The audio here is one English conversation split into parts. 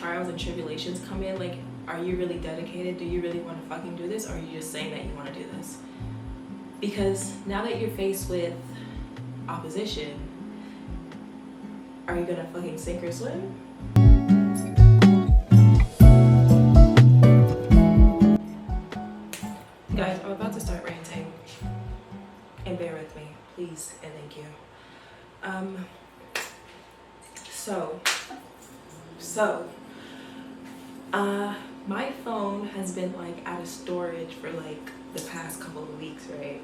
trials and tribulations come in, like, are you really dedicated? Do you really want to fucking do this? Or are you just saying that you want to do this? Because now that you're faced with opposition, are you gonna fucking sink or swim? Guys, I'm about to start ranting, and bear with me, please and thank you. My phone has been like out of storage for like the past couple of weeks, right?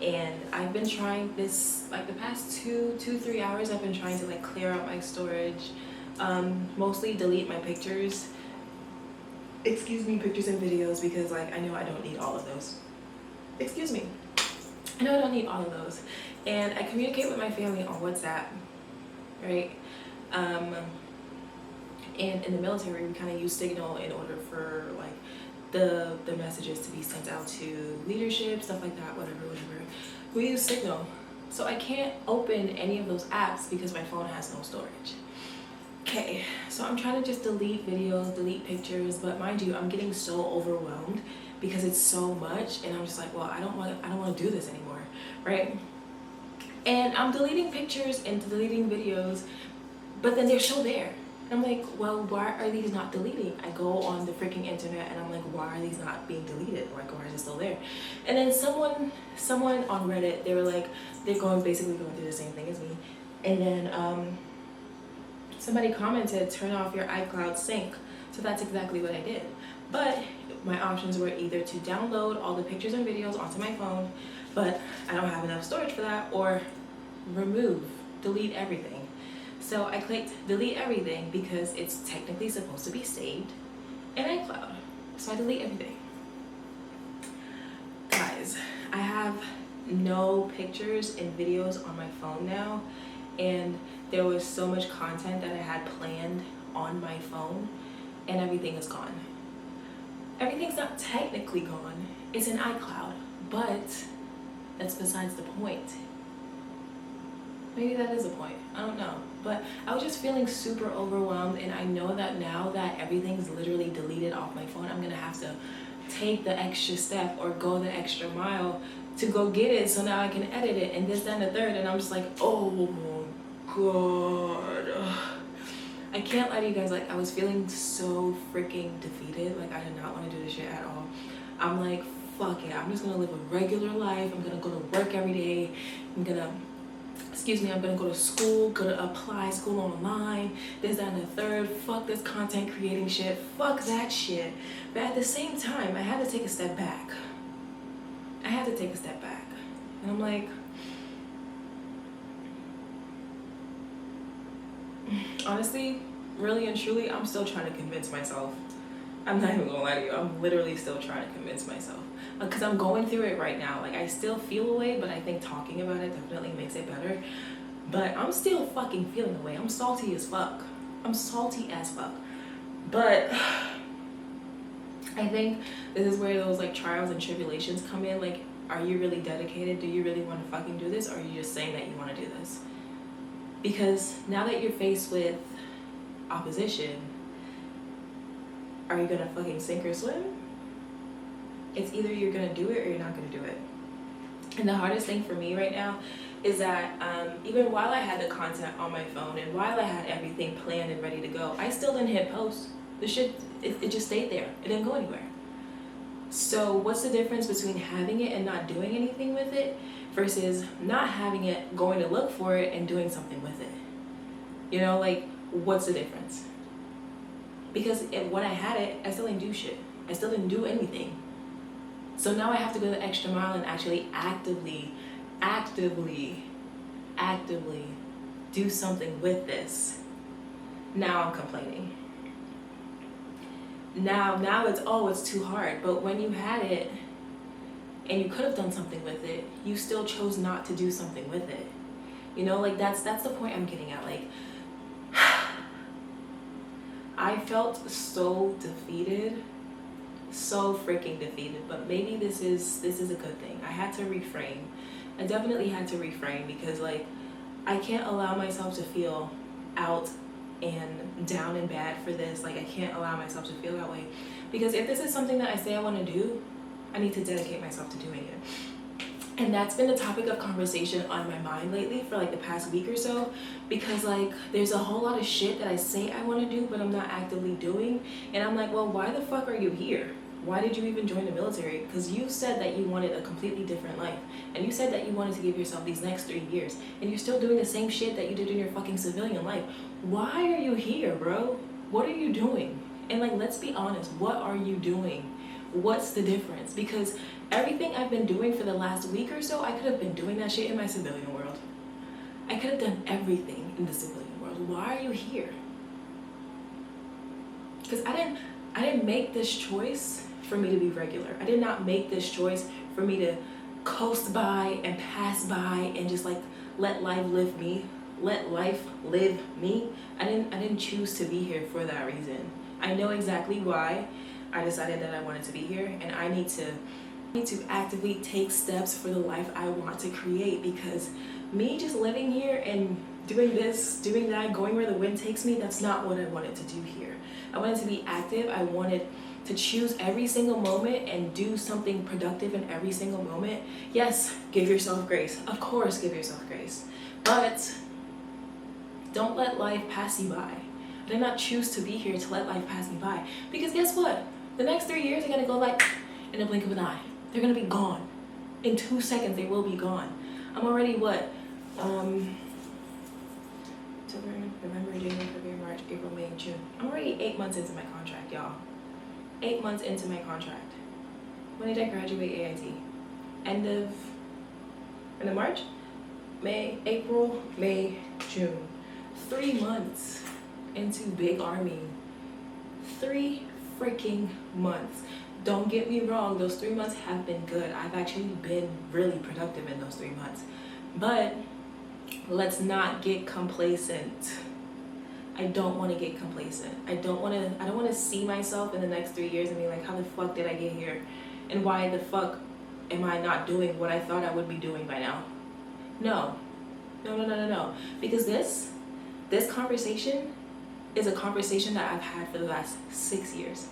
And I've been trying this, like the past 3 hours, I've been trying to like clear out my storage, mostly delete my pictures. Pictures and videos, because like I know I don't need all of those. I know I don't need all of those. And I communicate with my family on WhatsApp, right? And in the military, we kind of use Signal in order for like the messages to be sent out to leadership, stuff like that, whatever. We use Signal. So I can't open any of those apps because my phone has no storage. Okay, so I'm trying to just delete videos, delete pictures, but mind you, I'm getting so overwhelmed because it's so much, and I'm just like, well, I don't want to do this anymore, right? And I'm deleting pictures and deleting videos, but then they're still there. I'm like, well, why are these not deleting? I go on the freaking internet and I'm like, why are these not being deleted? Like, why is it still there? And then someone on Reddit, they were like, basically going through the same thing as me. And then somebody commented, turn off your iCloud sync. So that's exactly what I did. But my options were either to download all the pictures and videos onto my phone, but I don't have enough storage for that, or delete everything. So I clicked delete everything because it's technically supposed to be saved in iCloud. So I delete everything. Guys, I have no pictures and videos on my phone now, and there was so much content that I had planned on my phone, and everything is gone. Everything's not technically gone, it's in iCloud, but that's besides the point. Maybe that is a point, I don't know. But I was just feeling super overwhelmed, and I know that now that everything's literally deleted off my phone, I'm gonna have to take the extra step or go the extra mile to go get it, so now I can edit it and this, that, and the third, and I'm just like, oh my God. I can't lie to you guys, like I was feeling so freaking defeated. Like I did not want to do this shit at all. I'm like, fuck it, I'm just gonna live a regular life. I'm gonna go to work every day. I'm gonna go to school, gonna apply school online, this, that, and the third. Fuck this content creating shit, fuck that shit. But at the same time, I had to take a step back. And I'm like, honestly, really and truly, I'm still trying to convince myself. I'm not even gonna lie to you, I'm literally still trying to convince myself. Because I'm going through it right now. Like, I still feel a way, but I think talking about it definitely makes it better. But I'm still fucking feeling the way. I'm salty as fuck. But I think this is where those like trials and tribulations come in. Like, are you really dedicated? Do you really want to fucking do this? Or are you just saying that you want to do this? Because now that you're faced with opposition, are you gonna fucking sink or swim? It's either you're gonna do it or you're not gonna do it. And the hardest thing for me right now is that even while I had the content on my phone and while I had everything planned and ready to go, I still didn't hit post. The shit, it just stayed there. It didn't go anywhere. So what's the difference between having it and not doing anything with it versus not having it, going to look for it and doing something with it? You know, like, what's the difference? Because when I had it, I still didn't do shit. I still didn't do anything. So now I have to go the extra mile and actually actively do something with this. Now I'm complaining. Now it's too hard. But when you had it and you could have done something with it, you still chose not to do something with it. You know, like that's the point I'm getting at. Like, I felt so defeated, so freaking defeated, but maybe this is a good thing. I had to reframe. I definitely had to reframe because like I can't allow myself to feel out and down and bad for this. Like, I can't allow myself to feel that way, because if this is something that I say I want to do, I need to dedicate myself to doing it. And that's been a topic of conversation on my mind lately for like the past week or so, because like there's a whole lot of shit that I say I want to do but I'm not actively doing, and I'm like, well, why the fuck are you here? Why did you even join the military? Because you said that you wanted a completely different life, and you said that you wanted to give yourself these next 3 years, and you're still doing the same shit that you did in your fucking civilian life. Why are you here, bro? What are you doing? And like, let's be honest, what are you doing? What's the difference? Because everything I've been doing for the last week or so, I could have been doing that shit in my civilian world. I could have done everything in the civilian world. Why are you here? Because I didn't make this choice for me to be regular. I did not make this choice for me to coast by and pass by and just like let life live me. Let life live me. I didn't choose to be here for that reason. I know exactly why I decided that I wanted to be here, and I need to actively take steps for the life I want to create, because me just living here and doing this, doing that, going where the wind takes me, that's not what I wanted to do here. I wanted to be active. I wanted to choose every single moment and do something productive in every single moment. Yes, give yourself grace. Of course, give yourself grace. But don't let life pass you by. I did not choose to be here to let life pass me by. Because guess what? The next 3 years are gonna go like in a blink of an eye. They're gonna be gone. In 2 seconds, they will be gone. I'm already what? October, November, January, February, March, April, May, June. I'm already 8 months into my contract, y'all. 8 months into my contract. When did I graduate AIT? End of March? May, April, May, June. 3 months into Big Army. 3 freaking months. Don't get me wrong, those 3 months have been good. I've actually been really productive in those 3 months. But let's not get complacent. I don't want to get complacent. I don't want to see myself in the next 3 years and be like, how the fuck did I get here? And why the fuck am I not doing what I thought I would be doing by now? No. Because this conversation is a conversation that I've had for the last 6 years.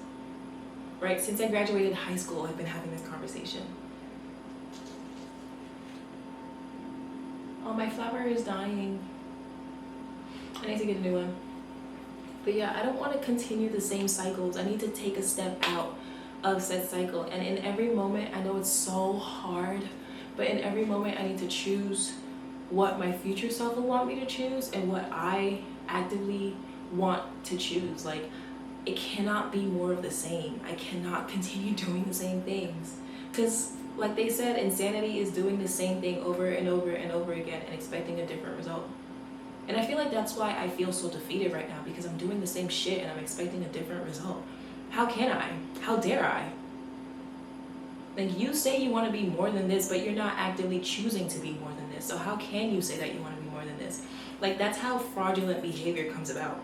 Right? Since I graduated high school, I've been having this conversation. Oh, my flower is dying. I need to get a new one. But yeah, I don't want to continue the same cycles. I need to take a step out of said cycle. And in every moment, I know it's so hard, but in every moment I need to choose what my future self will want me to choose and what I actively want to choose. Like, it cannot be more of the same. I cannot continue doing the same things. Because like they said, insanity is doing the same thing over and over and over again and expecting a different result. And I feel like that's why I feel so defeated right now, because I'm doing the same shit and I'm expecting a different result. How can I? How dare I? Like, you say you want to be more than this, but you're not actively choosing to be more than this. So how can you say that you want to be more than this? Like, that's how fraudulent behavior comes about.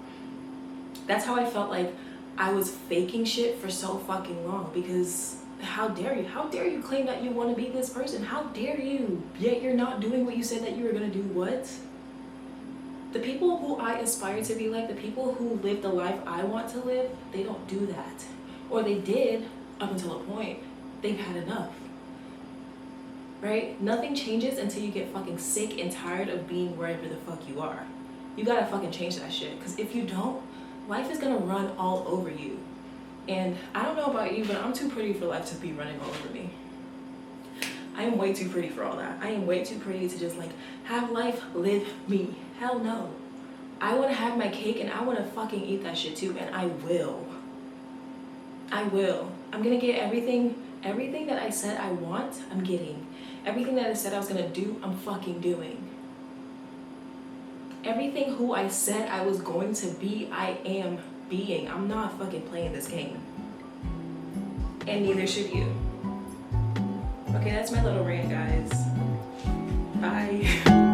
That's how I felt like I was faking shit for so fucking long, because how dare you? How dare you claim that you want to be this person? How dare you? Yet you're not doing what you said that you were going to do. What? The people who I aspire to be like, the people who live the life I want to live, they don't do that. Or they did up until a point. They've had enough. Right? Nothing changes until you get fucking sick and tired of being wherever the fuck you are. You gotta fucking change that shit. Because if you don't, life is gonna run all over you. And I don't know about you, but I'm too pretty for life to be running all over me. I am way too pretty for all that. I am way too pretty to just like have life live me. Hell no. I want to have my cake and I want to fucking eat that shit too, and I will. I will. I'm gonna get everything that I said I want, I'm getting. Everything that I said I was gonna do, I'm fucking doing. Everything who I said I was going to be, I am being. I'm not fucking playing this game. And neither should you. Okay, that's my little rant, guys. Bye.